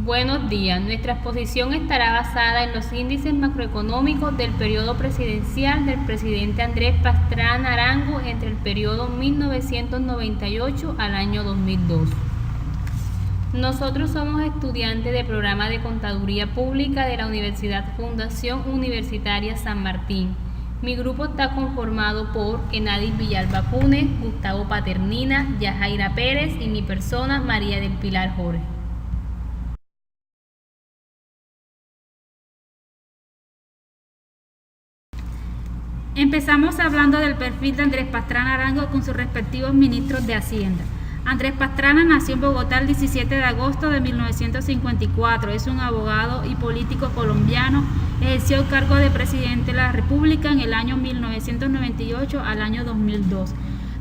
Buenos días. Nuestra exposición estará basada en los índices macroeconómicos del periodo presidencial del presidente Andrés Pastrana Arango entre el periodo 1998 al año 2002. Nosotros somos estudiantes del programa de Contaduría Pública de la Universidad Fundación Universitaria San Martín. Mi grupo está conformado por Enadis Villalba Punes, Gustavo Paternina, Yajaira Pérez y mi persona, María del Pilar Jorge. Empezamos hablando del perfil de Andrés Pastrana Arango con sus respectivos ministros de Hacienda. Andrés Pastrana nació en Bogotá el 17 de agosto de 1954. Es un abogado y político colombiano. Ejerció el cargo de presidente de la República en el año 1998 al año 2002.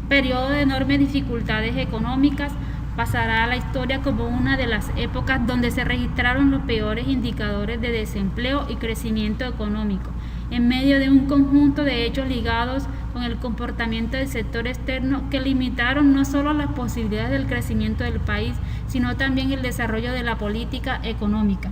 Periodo de enormes dificultades económicas, pasará a la historia como una de las épocas donde se registraron los peores indicadores de desempleo y crecimiento económico, en medio de un conjunto de hechos ligados con el comportamiento del sector externo que limitaron no solo las posibilidades del crecimiento del país, sino también el desarrollo de la política económica.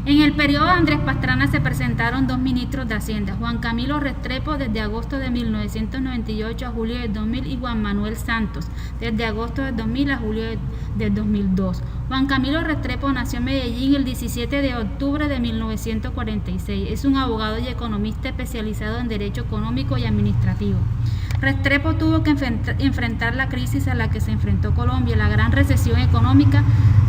En el periodo de Andrés Pastrana se presentaron dos ministros de Hacienda, Juan Camilo Restrepo desde agosto de 1998 a julio de 2000 y Juan Manuel Santos desde agosto de 2000 a julio de 2002. Juan Camilo Restrepo nació en Medellín el 17 de octubre de 1946. Es un abogado y economista especializado en Derecho Económico y Administrativo. Restrepo tuvo que enfrentar la crisis a la que se enfrentó Colombia, la gran recesión económica.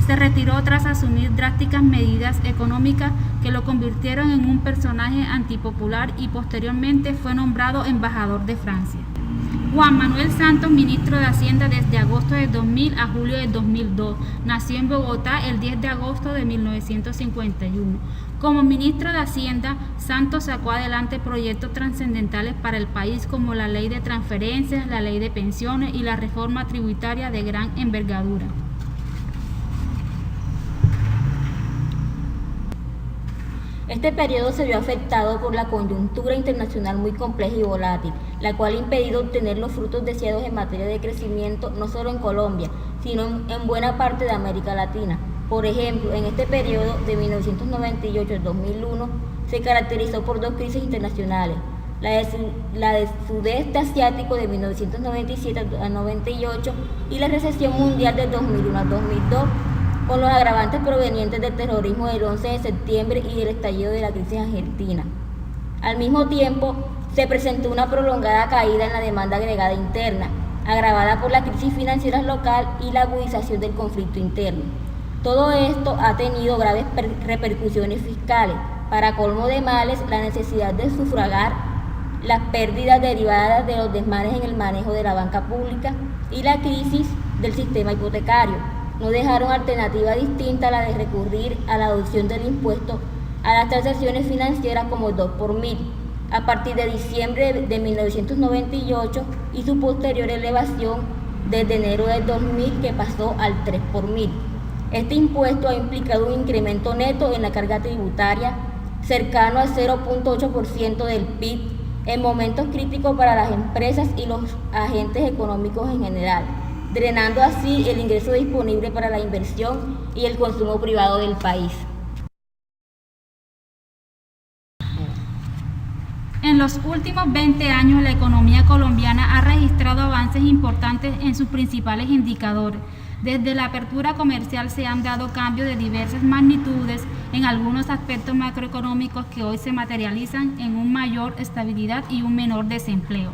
Se retiró tras asumir drásticas medidas económicas que lo convirtieron en un personaje antipopular y posteriormente fue nombrado embajador de Francia. Juan Manuel Santos, ministro de Hacienda desde agosto de 2000 a julio de 2002, nació en Bogotá el 10 de agosto de 1951. Como ministro de Hacienda, Santos sacó adelante proyectos trascendentales para el país como la ley de transferencias, la ley de pensiones y la reforma tributaria de gran envergadura. Este periodo se vio afectado por la coyuntura internacional muy compleja y volátil, la cual ha impedido obtener los frutos deseados en materia de crecimiento no solo en Colombia, sino en buena parte de América Latina. Por ejemplo, en este periodo de 1998 al 2001 se caracterizó por dos crisis internacionales, la del sudeste asiático de 1997 al 98 y la recesión mundial del 2001 al 2002, con los agravantes provenientes del terrorismo del 11 de septiembre y del estallido de la crisis argentina. Al mismo tiempo, se presentó una prolongada caída en la demanda agregada interna, agravada por la crisis financiera local y la agudización del conflicto interno. Todo esto ha tenido graves repercusiones fiscales. Para colmo de males, la necesidad de sufragar las pérdidas derivadas de los desmanes en el manejo de la banca pública y la crisis del sistema hipotecario no dejaron alternativa distinta a la de recurrir a la adopción del impuesto a las transacciones financieras como el 2 por mil, a partir de diciembre de 1998 y su posterior elevación desde enero del 2000 que pasó al 3 por mil. Este impuesto ha implicado un incremento neto en la carga tributaria cercano al 0.8% del PIB en momentos críticos para las empresas y los agentes económicos en general, drenando así el ingreso disponible para la inversión y el consumo privado del país. En los últimos 20 años, la economía colombiana ha registrado avances importantes en sus principales indicadores. Desde la apertura comercial se han dado cambios de diversas magnitudes en algunos aspectos macroeconómicos que hoy se materializan en una mayor estabilidad y un menor desempleo.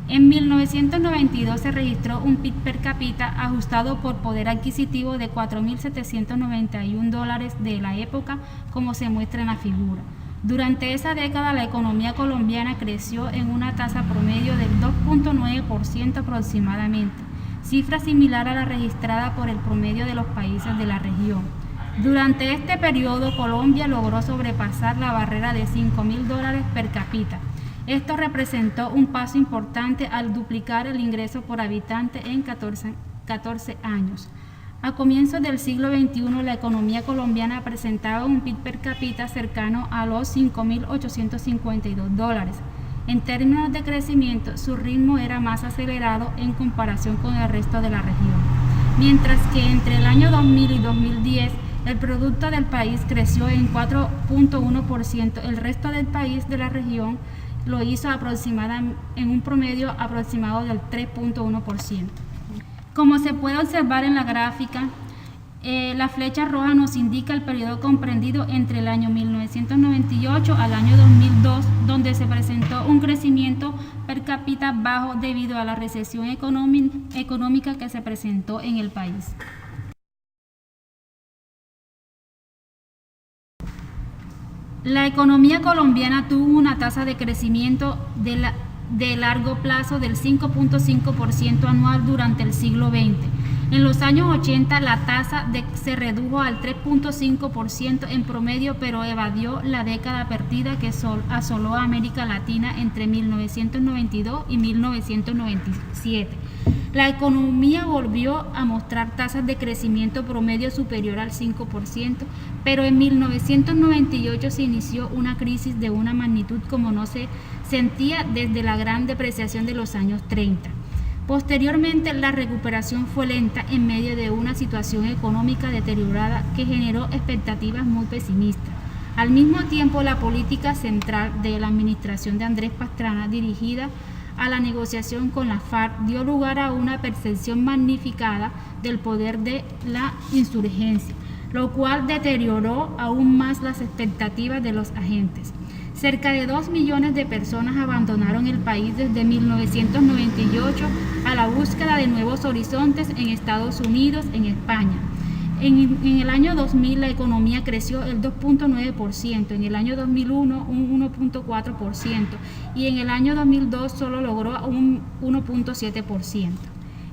En 1992 se registró un PIB per cápita ajustado por poder adquisitivo de $4.791 de la época, como se muestra en la figura. Durante esa década la economía colombiana creció en una tasa promedio del 2.9% aproximadamente, cifra similar a la registrada por el promedio de los países de la región. Durante este periodo Colombia logró sobrepasar la barrera de $5.000 per cápita. Esto representó un paso importante al duplicar el ingreso por habitante en 14 años. A comienzos del siglo XXI, la economía colombiana presentaba un PIB per cápita cercano a los $5.852. En términos de crecimiento, su ritmo era más acelerado en comparación con el resto de la región. mientras que entre el año 2000 y 2010 el producto del país creció en 4.1%, el resto del país de la región lo hizo en un promedio aproximado del 3.1%. Como se puede observar en la gráfica, la flecha roja nos indica el periodo comprendido entre el año 1998 al año 2002, donde se presentó un crecimiento per cápita bajo debido a la recesión económica que se presentó en el país. La economía colombiana tuvo una tasa de crecimiento de largo plazo del 5.5% anual durante el siglo XX. En los años 80 la tasa se redujo al 3.5% en promedio, pero evadió la década perdida que asoló a América Latina entre 1992 y 1997. La economía volvió a mostrar tasas de crecimiento promedio superior al 5%, pero en 1998 se inició una crisis de una magnitud como no se sentía desde la gran depreciación de los años 30. Posteriormente, la recuperación fue lenta en medio de una situación económica deteriorada que generó expectativas muy pesimistas. Al mismo tiempo, la política central de la administración de Andrés Pastrana, dirigida a la negociación con la FARC, dio lugar a una percepción magnificada del poder de la insurgencia, lo cual deterioró aún más las expectativas de los agentes. Cerca de 2 millones de personas abandonaron el país desde 1998 a la búsqueda de nuevos horizontes en Estados Unidos, en España. En el año 2000 la economía creció el 2.9%, en el año 2001 un 1.4% y en el año 2002 solo logró un 1.7%.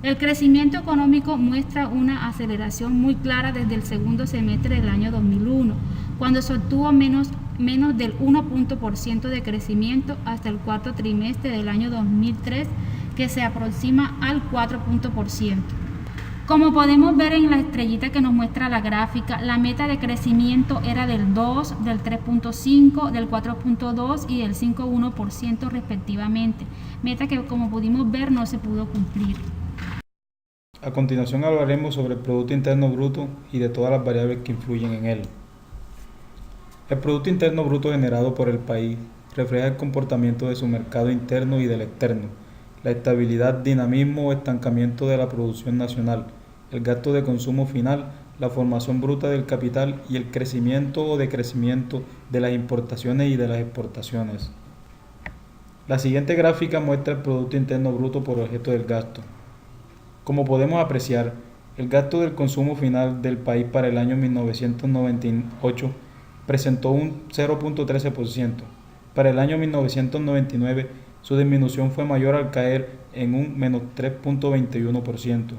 El crecimiento económico muestra una aceleración muy clara desde el segundo semestre del año 2001, cuando se obtuvo menos del 1% de crecimiento hasta el cuarto trimestre del año 2003, que se aproxima al 4%. Como podemos ver en la estrellita que nos muestra la gráfica, la meta de crecimiento era del 2, del 3.5, del 4.2 y del 5.1% respectivamente, meta que como pudimos ver no se pudo cumplir. A continuación hablaremos sobre el Producto Interno Bruto y de todas las variables que influyen en él. El Producto Interno Bruto generado por el país refleja el comportamiento de su mercado interno y del externo, la estabilidad, dinamismo o estancamiento de la producción nacional, el gasto de consumo final, la formación bruta del capital y el crecimiento o decrecimiento de las importaciones y de las exportaciones. La siguiente gráfica muestra el Producto Interno Bruto por objeto del gasto. Como podemos apreciar, el gasto del consumo final del país para el año 1998 presentó un 0.13%. Para el año 1999, su disminución fue mayor al caer en un menos 3.21%.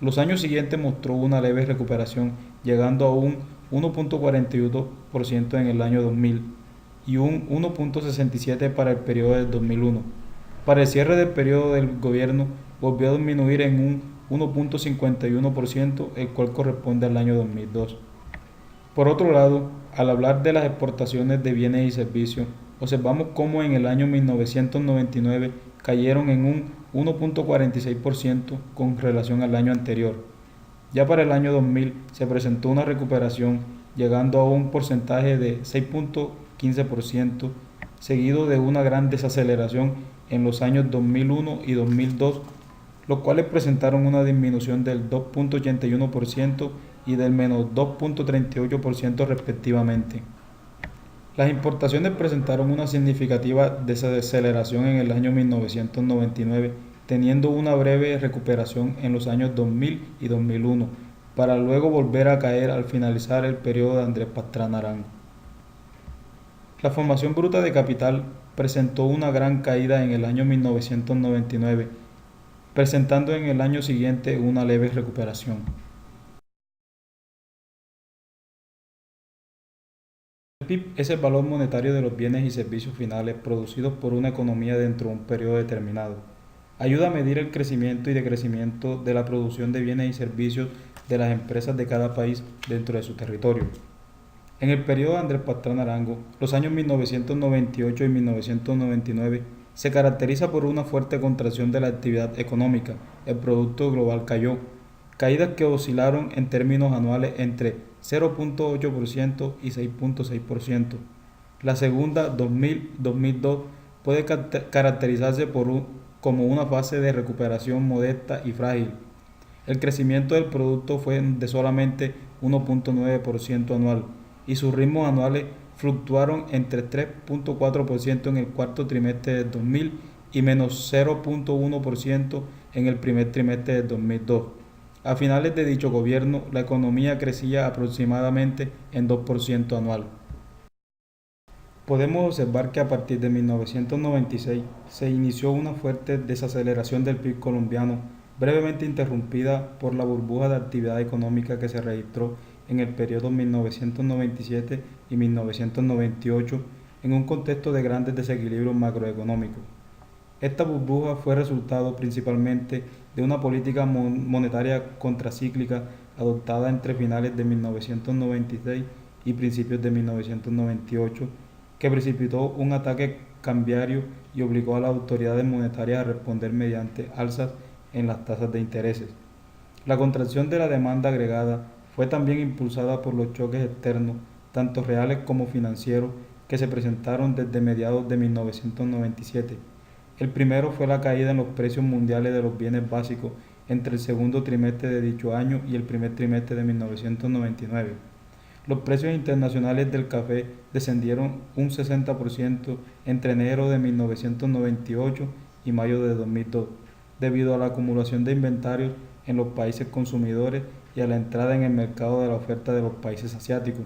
Los años siguientes mostró una leve recuperación, llegando a un 1.41% en el año 2000 y un 1.67% para el periodo del 2001. Para el cierre del periodo del gobierno, volvió a disminuir en un 1.51%, el cual corresponde al año 2002. Por otro lado, al hablar de las exportaciones de bienes y servicios, observamos cómo en el año 1999 cayeron en un 1.46% con relación al año anterior. Ya para el año 2000 se presentó una recuperación, llegando a un porcentaje de 6.15%, seguido de una gran desaceleración en los años 2001 y 2002, los cuales presentaron una disminución del 2.81% y del menos 2.38% respectivamente. Las importaciones presentaron una significativa desaceleración en el año 1999, teniendo una breve recuperación en los años 2000 y 2001, para luego volver a caer al finalizar el periodo de Andrés Pastrana Arango. La formación bruta de capital presentó una gran caída en el año 1999, presentando en el año siguiente una leve recuperación. El PIB es el valor monetario de los bienes y servicios finales producidos por una economía dentro de un periodo determinado. Ayuda a medir el crecimiento y decrecimiento de la producción de bienes y servicios de las empresas de cada país dentro de su territorio. En el periodo de Andrés Pastrana Arango, los años 1998 y 1999 se caracteriza por una fuerte contracción de la actividad económica. El Producto Global cayó, caídas que oscilaron en términos anuales entre 0.8% y 6.6%. La segunda, 2000-2002, puede caracterizarse como una fase de recuperación modesta y frágil. El crecimiento del producto fue de solamente 1.9% anual y sus ritmos anuales fluctuaron entre 3.4% en el cuarto trimestre del 2000 y menos 0.1% en el primer trimestre del 2002. A finales de dicho gobierno, la economía crecía aproximadamente en 2% anual. Podemos observar que a partir de 1996 se inició una fuerte desaceleración del PIB colombiano, brevemente interrumpida por la burbuja de actividad económica que se registró en el periodo 1997 y 1998 en un contexto de grandes desequilibrios macroeconómicos. Esta burbuja fue resultado principalmente de una política monetaria contracíclica adoptada entre finales de 1996 y principios de 1998, que precipitó un ataque cambiario y obligó a las autoridades monetarias a responder mediante alzas en las tasas de intereses. La contracción de la demanda agregada fue también impulsada por los choques externos, tanto reales como financieros, que se presentaron desde mediados de 1997. El primero fue la caída en los precios mundiales de los bienes básicos entre el segundo trimestre de dicho año y el primer trimestre de 1999. Los precios internacionales del café descendieron un 60% entre enero de 1998 y mayo de 2002, debido a la acumulación de inventarios en los países consumidores y a la entrada en el mercado de la oferta de los países asiáticos.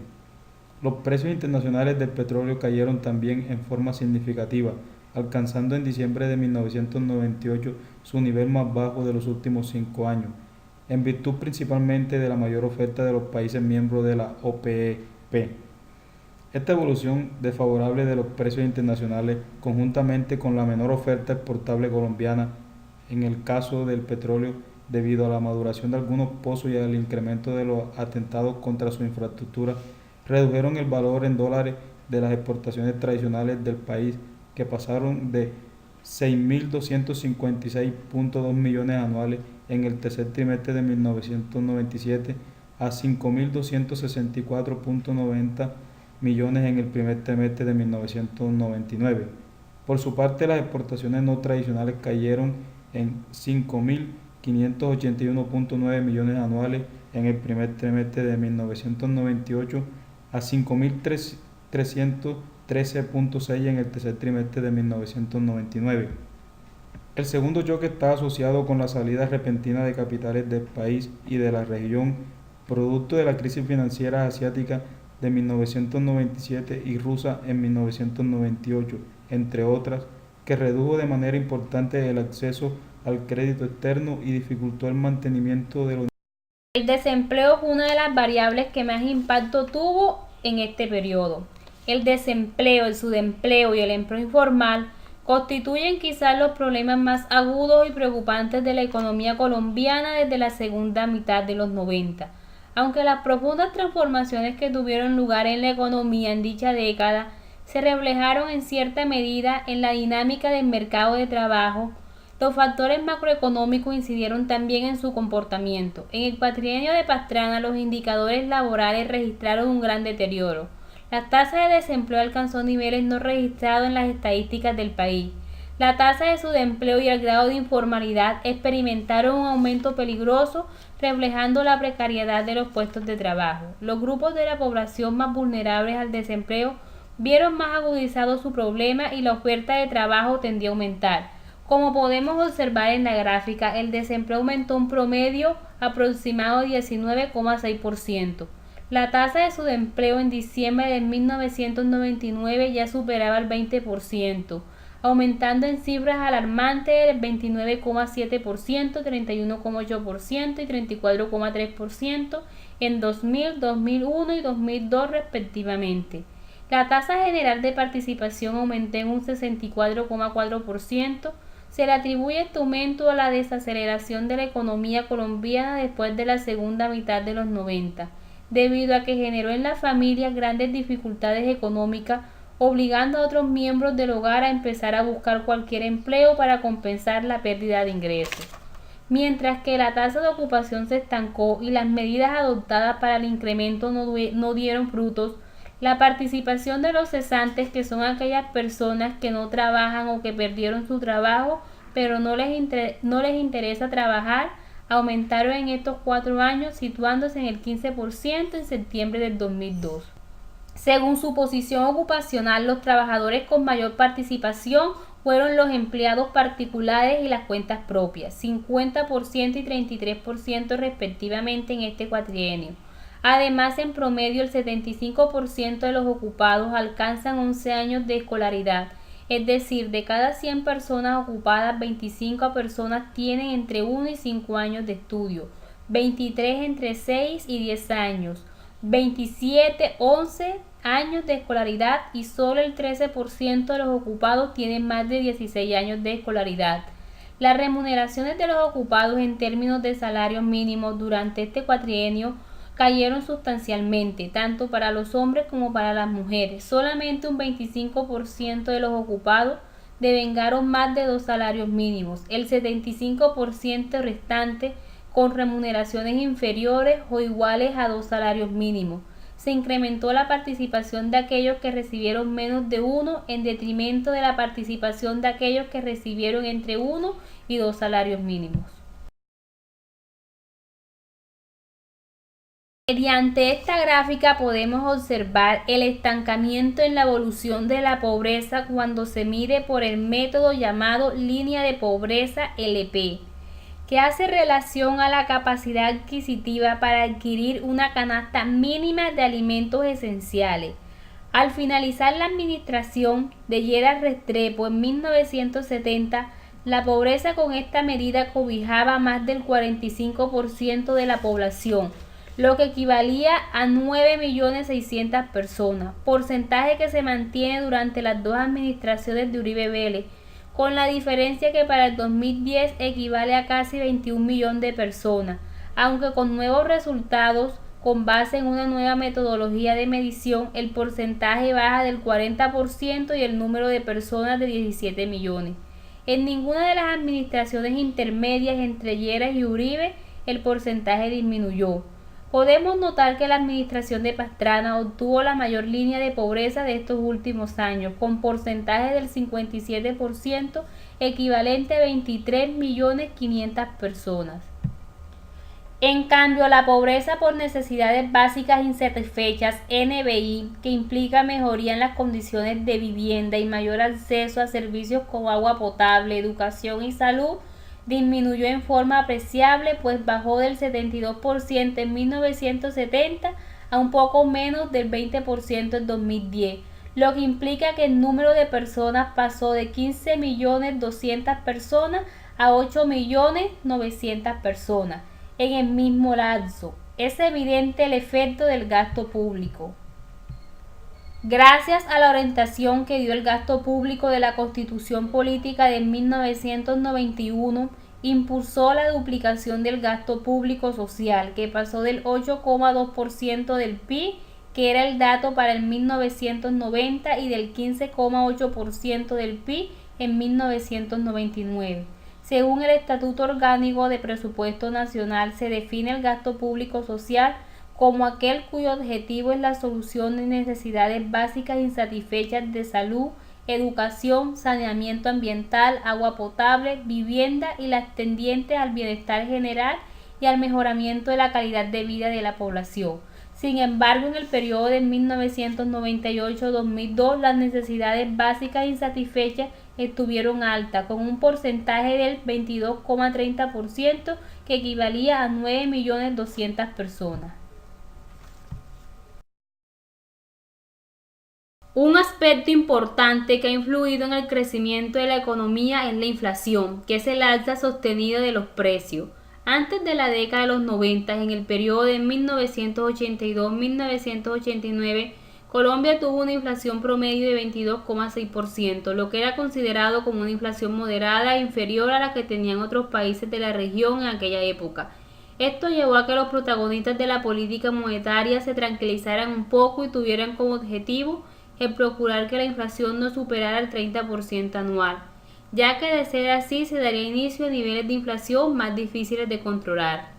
Los precios internacionales del petróleo cayeron también en forma significativa, alcanzando en diciembre de 1998 su nivel más bajo de los últimos 5 años, en virtud principalmente de la mayor oferta de los países miembros de la OPEP. Esta evolución desfavorable de los precios internacionales, conjuntamente con la menor oferta exportable colombiana, en el caso del petróleo, debido a la maduración de algunos pozos y al incremento de los atentados contra su infraestructura, redujeron el valor en dólares de las exportaciones tradicionales del país, que pasaron de 6.256.2 millones anuales en el tercer trimestre de 1997 a 5.264.90 millones en el primer trimestre de 1999. Por su parte, las exportaciones no tradicionales cayeron en 5.581.9 millones anuales en el primer trimestre de 1998 a 5.313.6 en el tercer trimestre de 1999. El segundo choque está asociado con la salida repentina de capitales del país y de la región, producto de la crisis financiera asiática de 1997 y rusa en 1998, entre otras, que redujo de manera importante el acceso al crédito externo y dificultó el mantenimiento de los. El desempleo fue una de las variables que más impacto tuvo en este periodo. El desempleo, el subempleo y el empleo informal constituyen quizás los problemas más agudos y preocupantes de la economía colombiana desde la segunda mitad de los 90. Aunque las profundas transformaciones que tuvieron lugar en la economía en dicha década se reflejaron en cierta medida en la dinámica del mercado de trabajo, los factores macroeconómicos incidieron también en su comportamiento. En el cuatrienio de Pastrana, los indicadores laborales registraron un gran deterioro. La tasa de desempleo alcanzó niveles no registrados en las estadísticas del país. La tasa de subempleo y el grado de informalidad experimentaron un aumento peligroso, reflejando la precariedad de los puestos de trabajo. Los grupos de la población más vulnerables al desempleo vieron más agudizado su problema y la oferta de trabajo tendió a aumentar. Como podemos observar en la gráfica, el desempleo aumentó un promedio aproximado de 19,6%. La tasa de subempleo en diciembre de 1999 ya superaba el 20%, aumentando en cifras alarmantes del 29,7%, 31,8% y 34,3% en 2000, 2001 y 2002 respectivamente. La tasa general de participación aumentó en un 64,4%. Se le atribuye este aumento a la desaceleración de la economía colombiana después de la segunda mitad de los 90, debido a que generó en las familias grandes dificultades económicas, obligando a otros miembros del hogar a empezar a buscar cualquier empleo para compensar la pérdida de ingresos. Mientras que la tasa de ocupación se estancó y las medidas adoptadas para el incremento no dieron frutos, la participación de los cesantes, que son aquellas personas que no trabajan o que perdieron su trabajo, pero no les interesa trabajar, aumentaron en estos 4 años, situándose en el 15% en septiembre del 2002. Según su posición ocupacional, los trabajadores con mayor participación fueron los empleados particulares y las cuentas propias, 50% y 33% respectivamente en este cuatrienio. Además, en promedio, el 75% de los ocupados alcanzan 11 años de escolaridad, es decir, de cada 100 personas ocupadas, 25 personas tienen entre 1 y 5 años de estudio, 23 entre 6 y 10 años, 27, 11 años de escolaridad y solo el 13% de los ocupados tienen más de 16 años de escolaridad. Las remuneraciones de los ocupados en términos de salarios mínimos durante este cuatrienio cayeron sustancialmente, tanto para los hombres como para las mujeres. Solamente un 25% de los ocupados devengaron más de 2 salarios mínimos, el 75% restante con remuneraciones inferiores o iguales a 2 salarios mínimos. Se incrementó la participación de aquellos que recibieron menos de 1 en detrimento de la participación de aquellos que recibieron entre 1 y 2 salarios mínimos. Mediante esta gráfica podemos observar el estancamiento en la evolución de la pobreza cuando se mide por el método llamado línea de pobreza LP, que hace relación a la capacidad adquisitiva para adquirir una canasta mínima de alimentos esenciales. Al finalizar la administración de Lleras Restrepo en 1970, la pobreza con esta medida cobijaba más del 45% de la población, lo que equivalía a 9.600.000 personas, porcentaje que se mantiene durante las 2 administraciones de Uribe Vélez, con la diferencia que para el 2010 equivale a casi 21 millones de personas, aunque con nuevos resultados con base en una nueva metodología de medición, el porcentaje baja del 40% y el número de personas de 17 millones. En ninguna de las administraciones intermedias entre Lleras y Uribe el porcentaje disminuyó. Podemos notar que la administración de Pastrana obtuvo la mayor línea de pobreza de estos últimos años, con porcentaje del 57%, equivalente a 23.500.000 personas. En cambio, la pobreza por necesidades básicas insatisfechas, NBI, que implica mejoría en las condiciones de vivienda y mayor acceso a servicios como agua potable, educación y salud, disminuyó en forma apreciable, pues bajó del 72% en 1970 a un poco menos del 20% en 2010, lo que implica que el número de personas pasó de 15.200.000 personas a 8.900.000 personas en el mismo lapso. Es evidente el efecto del gasto público. Gracias a la orientación que dio el gasto público de la Constitución Política de 1991, impulsó la duplicación del gasto público social, que pasó del 8,2% del PIB, que era el dato para el 1990, y del 15,8% del PIB en 1999. Según el Estatuto Orgánico de Presupuesto Nacional, se define el gasto público social como aquel cuyo objetivo es la solución de necesidades básicas insatisfechas de salud, educación, saneamiento ambiental, agua potable, vivienda y las tendientes al bienestar general y al mejoramiento de la calidad de vida de la población. Sin embargo, en el periodo de 1998-2002, las necesidades básicas insatisfechas estuvieron altas, con un porcentaje del 22,30%, que equivalía a 9.200.000 personas. Un aspecto importante que ha influido en el crecimiento de la economía es la inflación, que es el alza sostenida de los precios. Antes de la década de los 90, en el periodo de 1982-1989, Colombia tuvo una inflación promedio de 22,6%, lo que era considerado como una inflación moderada e inferior a la que tenían otros países de la región en aquella época. Esto llevó a que los protagonistas de la política monetaria se tranquilizaran un poco y tuvieran como objetivo el procurar que la inflación no superara el 30% anual. ya que de ser así se daría inicio a niveles de inflación más difíciles de controlar.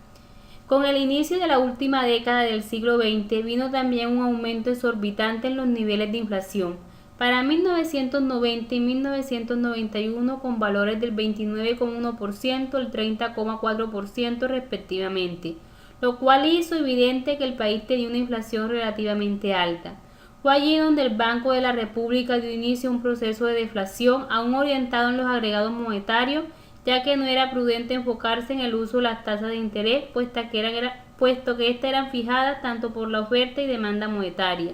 Con el inicio de la última década del siglo XX vino también un aumento exorbitante en los niveles de inflación. Para 1990 y 1991 con valores del 29,1% y el 30,4% respectivamente, lo cual hizo evidente que el país tenía una inflación relativamente alta. Fue allí donde el Banco de la República dio inicio a un proceso de deflación aún orientado en los agregados monetarios, ya que no era prudente enfocarse en el uso de las tasas de interés, puesto que éstas eran fijadas tanto por la oferta y demanda monetaria,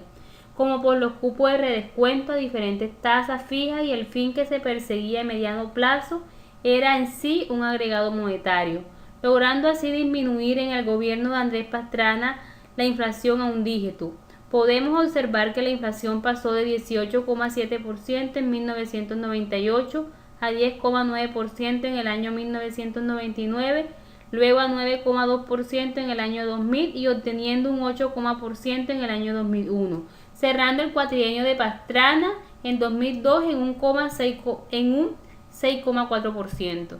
como por los cupos de redescuento a diferentes tasas fijas, y el fin que se perseguía a mediano plazo era en sí un agregado monetario, logrando así disminuir en el gobierno de Andrés Pastrana la inflación a un dígito. Podemos observar que la inflación pasó de 18,7% en 1998 a 10,9% en el año 1999, luego a 9,2% en el año 2000 y obteniendo un 8,% en el año 2001, cerrando el cuatrienio de Pastrana en 2002 en un 6,4%.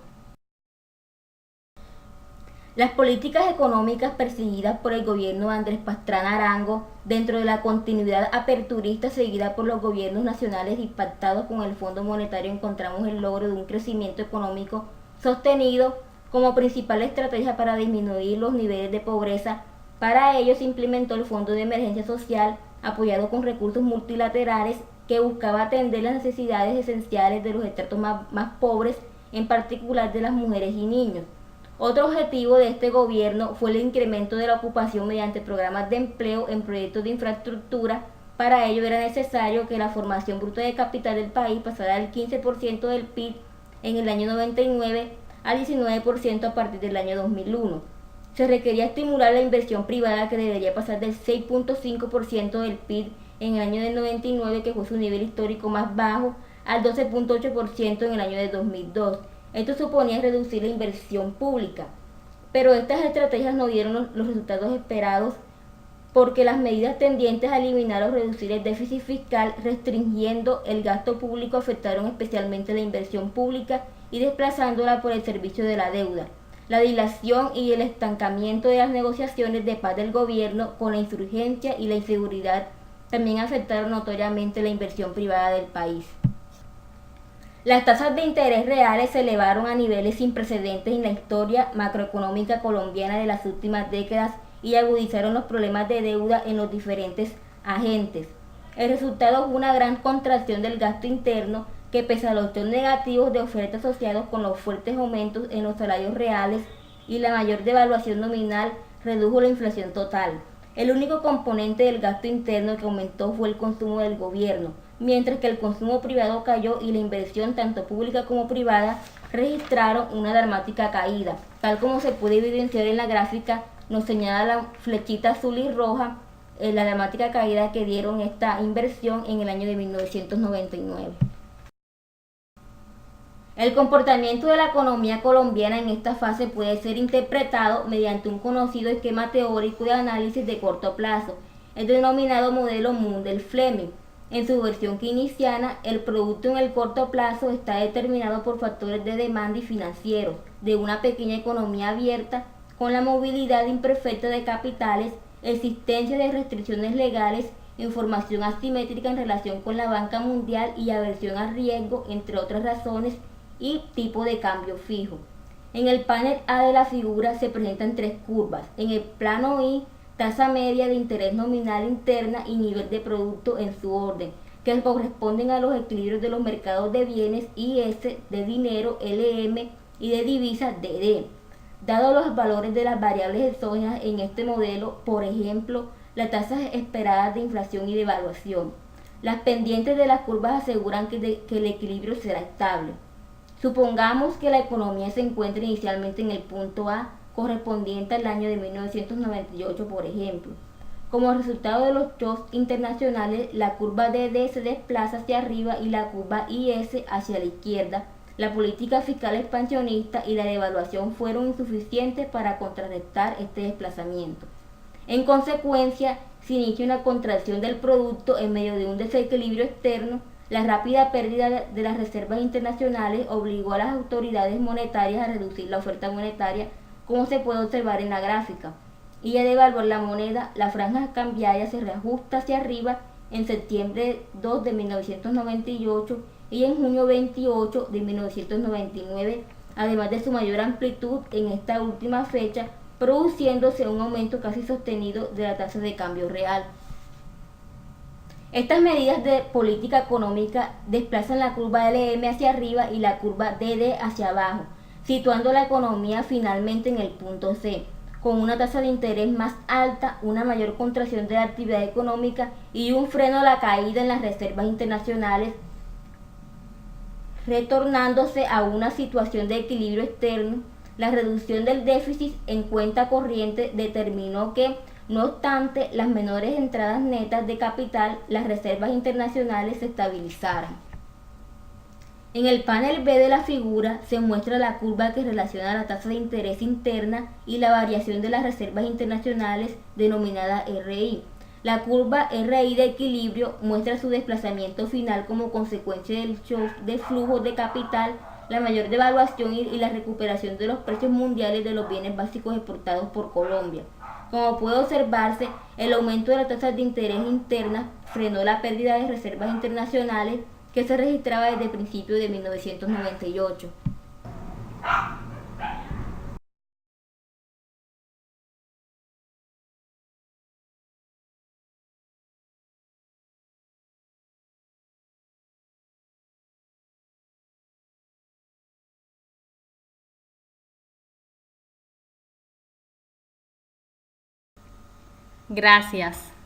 Las políticas económicas perseguidas por el gobierno de Andrés Pastrana Arango, dentro de la continuidad aperturista seguida por los gobiernos nacionales y pactados con el Fondo Monetario, encontramos el logro de un crecimiento económico sostenido como principal estrategia para disminuir los niveles de pobreza. Para ello se implementó el Fondo de Emergencia Social, apoyado con recursos multilaterales, que buscaba atender las necesidades esenciales de los estratos más pobres, en particular de las mujeres y niños. Otro objetivo de este gobierno fue el incremento de la ocupación mediante programas de empleo en proyectos de infraestructura. Para ello era necesario que la formación bruta de capital del país pasara del 15% del PIB en el año 99 al 19% a partir del año 2001. Se requería estimular la inversión privada, que debería pasar del 6,5% del PIB en el año del 99, que fue su nivel histórico más bajo, al 12,8% en el año de 2002. Esto suponía reducir la inversión pública, pero estas estrategias no dieron los resultados esperados, porque las medidas tendientes a eliminar o reducir el déficit fiscal, restringiendo el gasto público, afectaron especialmente la inversión pública y desplazándola por el servicio de la deuda. La dilación y el estancamiento de las negociaciones de paz del gobierno con la insurgencia y la inseguridad también afectaron notoriamente la inversión privada del país. Las tasas de interés reales se elevaron a niveles sin precedentes en la historia macroeconómica colombiana de las últimas décadas y agudizaron los problemas de deuda en los diferentes agentes. El resultado fue una gran contracción del gasto interno, que pese a los estados negativos de oferta asociados con los fuertes aumentos en los salarios reales y la mayor devaluación nominal, redujo la inflación total. El único componente del gasto interno que aumentó fue el consumo del gobierno, mientras que el consumo privado cayó y la inversión, tanto pública como privada, registraron una dramática caída. Tal como se puede evidenciar en la gráfica, nos señala la flechita azul y roja, la dramática caída que dieron esta inversión en el año de 1999. El comportamiento de la economía colombiana en esta fase puede ser interpretado mediante un conocido esquema teórico de análisis de corto plazo, el denominado modelo Mundell-Fleming. En su versión keynesiana, el producto en el corto plazo está determinado por factores de demanda y financieros de una pequeña economía abierta, con la movilidad imperfecta de capitales, existencia de restricciones legales, información asimétrica en relación con la banca mundial y aversión al riesgo, entre otras razones, y tipo de cambio fijo. En el panel A de la figura se presentan tres curvas. En el plano I, tasa media de interés nominal interna y nivel de producto en su orden, que corresponden a los equilibrios de los mercados de bienes IS, de dinero LM y de divisas DD. Dado los valores de las variables exógenas en este modelo, por ejemplo, las tasas esperadas de inflación y devaluación, las pendientes de las curvas aseguran que el equilibrio será estable. Supongamos que la economía se encuentra inicialmente en el punto A, correspondiente al año de 1998, por ejemplo. Como resultado de los shocks internacionales, la curva DD se desplaza hacia arriba y la curva IS hacia la izquierda. La política fiscal expansionista y la devaluación fueron insuficientes para contrarrestar este desplazamiento. En consecuencia, se inicia una contracción del producto en medio de un desequilibrio externo. La rápida pérdida de las reservas internacionales obligó a las autoridades monetarias a reducir la oferta monetaria, como se puede observar en la gráfica, y a devaluar la moneda. La franja cambiaria se reajusta hacia arriba en septiembre 2 de 1998 y en junio 28 de 1999, además de su mayor amplitud en esta última fecha, produciéndose un aumento casi sostenido de la tasa de cambio real. Estas medidas de política económica desplazan la curva LM hacia arriba y la curva DD hacia abajo, situando la economía finalmente en el punto C, con una tasa de interés más alta, una mayor contracción de la actividad económica y un freno a la caída en las reservas internacionales, retornándose a una situación de equilibrio externo. La reducción del déficit en cuenta corriente determinó que, no obstante las menores entradas netas de capital, las reservas internacionales se estabilizaran. En el panel B de la figura se muestra la curva que relaciona la tasa de interés interna y la variación de las reservas internacionales, denominada RI. La curva RI de equilibrio muestra su desplazamiento final como consecuencia del shock de flujos de capital, la mayor devaluación y la recuperación de los precios mundiales de los bienes básicos exportados por Colombia. Como puede observarse, el aumento de las tasas de interés internas frenó la pérdida de reservas internacionales que se registraba desde principios de 1998. Gracias.